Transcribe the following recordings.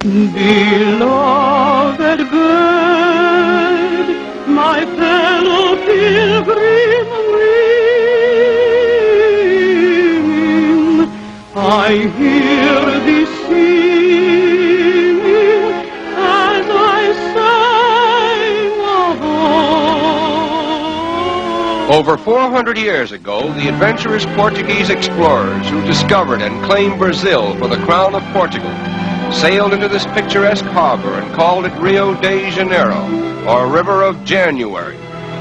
Beloved bird, my fellow pilgrim ringing, I hear thee singing as I sang of old. Over 400 years ago, the adventurous Portuguese explorers who discovered and claimed Brazil for the crown of Portugal sailed into this picturesque harbor and called it Rio de Janeiro, or River of January,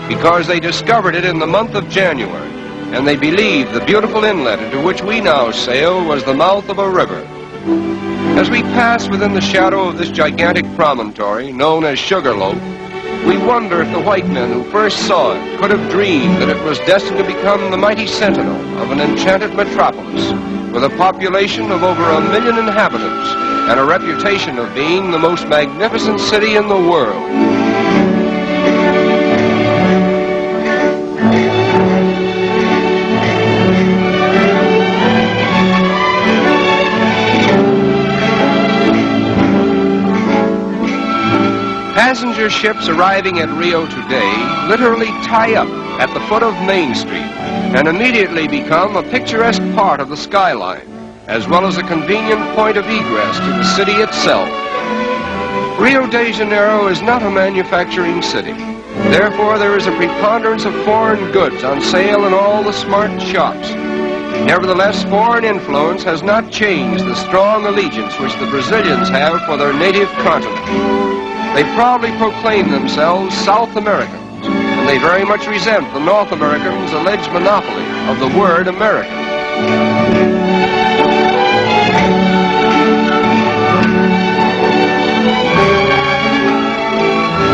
because they discovered it in the month of January, and they believed the beautiful inlet into which we now sail was the mouth of a river. As we pass within the shadow of this gigantic promontory, known as Sugarloaf, we wonder if the white men who first saw it could have dreamed that it was destined to become the mighty sentinel of an enchanted metropolis with a population of over 1 million inhabitants and a reputation of being the most magnificent city in the world. Passenger ships arriving at Rio today literally tie up at the foot of Main Street and immediately become a picturesque part of the skyline, as well as a convenient point of egress to the city itself. Rio de Janeiro is not a manufacturing city. Therefore, there is a preponderance of foreign goods on sale in all the smart shops. Nevertheless, foreign influence has not changed the strong allegiance which the Brazilians have for their native continent. They proudly proclaim themselves South Americans, and they very much resent the North Americans' alleged monopoly of the word American.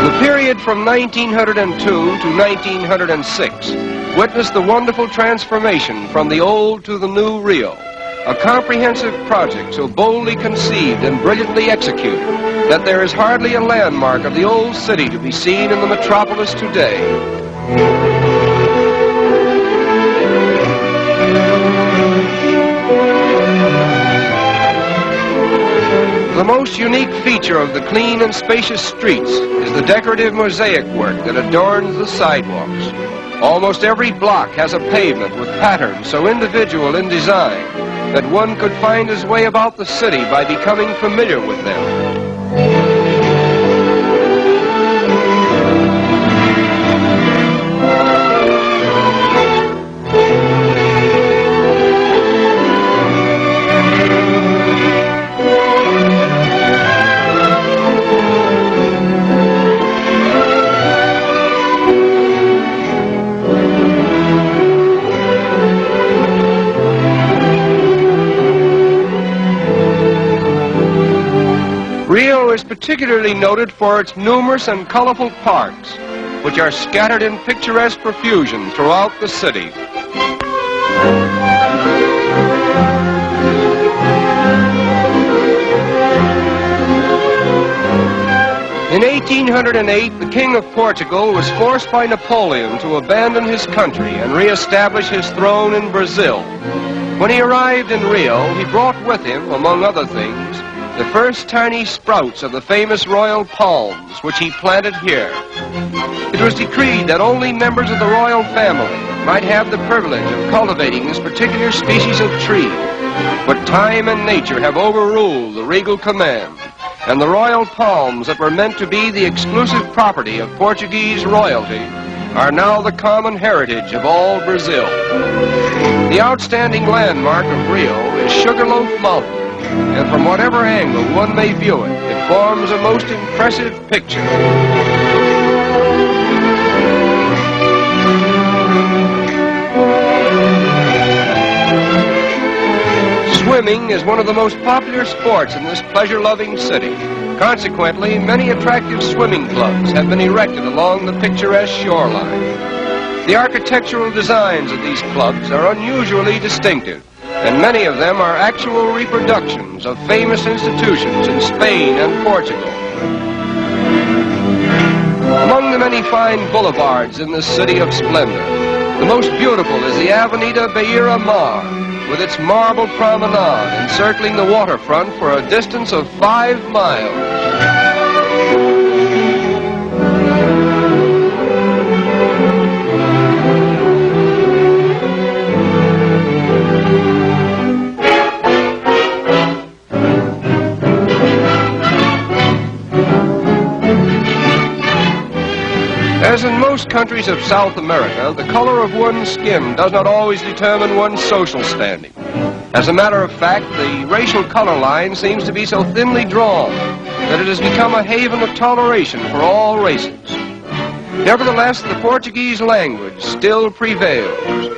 The period from 1902 to 1906 witnessed the wonderful transformation from the old to the new Rio, a comprehensive project so boldly conceived and brilliantly executed that there is hardly a landmark of the old city to be seen in the metropolis today. The most unique feature of the clean and spacious streets is the decorative mosaic work that adorns the sidewalks. Almost every block has a pavement with patterns so individual in design that one could find his way about the city by becoming familiar with them. Rio is particularly noted for its numerous and colorful parks, which are scattered in picturesque profusion throughout the city. In 1808, the King of Portugal was forced by Napoleon to abandon his country and re-establish his throne in Brazil. When he arrived in Rio, he brought with him, among other things, the first tiny sprouts of the famous royal palms, which he planted here. It was decreed that only members of the royal family might have the privilege of cultivating this particular species of tree. But time and nature have overruled the regal command, and the royal palms that were meant to be the exclusive property of Portuguese royalty are now the common heritage of all Brazil. The outstanding landmark of Rio is Sugarloaf Mountain, and from whatever angle one may view it, it forms a most impressive picture. Swimming is one of the most popular sports in this pleasure-loving city. Consequently, many attractive swimming clubs have been erected along the picturesque shoreline. The architectural designs of these clubs are unusually distinctive, and many of them are actual reproductions of famous institutions in Spain and Portugal. Among the many fine boulevards in this city of splendor, the most beautiful is the Avenida Beira Mar, with its marble promenade encircling the waterfront for a distance of 5 miles. As in most countries of South America, the color of one's skin does not always determine one's social standing. As a matter of fact, the racial color line seems to be so thinly drawn that it has become a haven of toleration for all races. Nevertheless, the Portuguese language still prevails.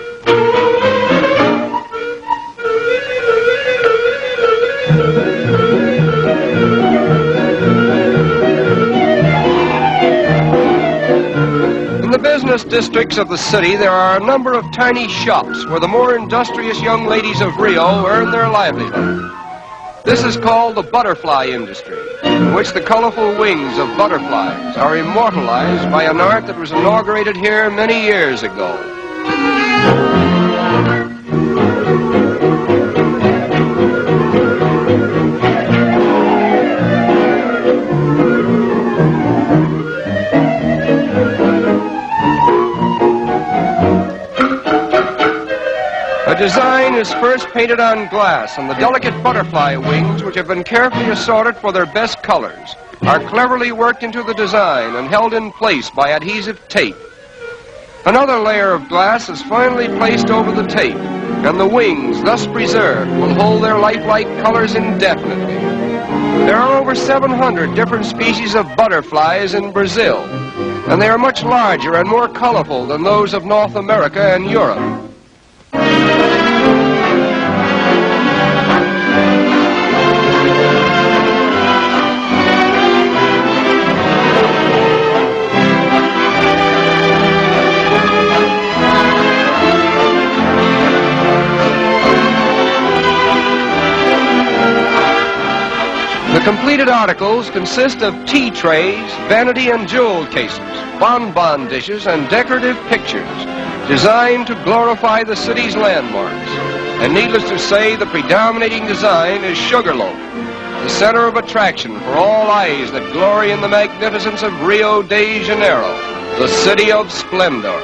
In the business districts of the city, there are a number of tiny shops where the more industrious young ladies of Rio earn their livelihood. This is called the butterfly industry, in which the colorful wings of butterflies are immortalized by an art that was inaugurated here many years ago. A design is first painted on glass, and the delicate butterfly wings, which have been carefully assorted for their best colors, are cleverly worked into the design and held in place by adhesive tape. Another layer of glass is finally placed over the tape, and the wings, thus preserved, will hold their lifelike colors indefinitely. There are over 700 different species of butterflies in Brazil, and they are much larger and more colorful than those of North America and Europe. The completed articles consist of tea trays, vanity and jewel cases, bonbon dishes, and decorative pictures designed to glorify the city's landmarks. And needless to say, the predominating design is Sugarloaf, the center of attraction for all eyes that glory in the magnificence of Rio de Janeiro, the city of Splendour.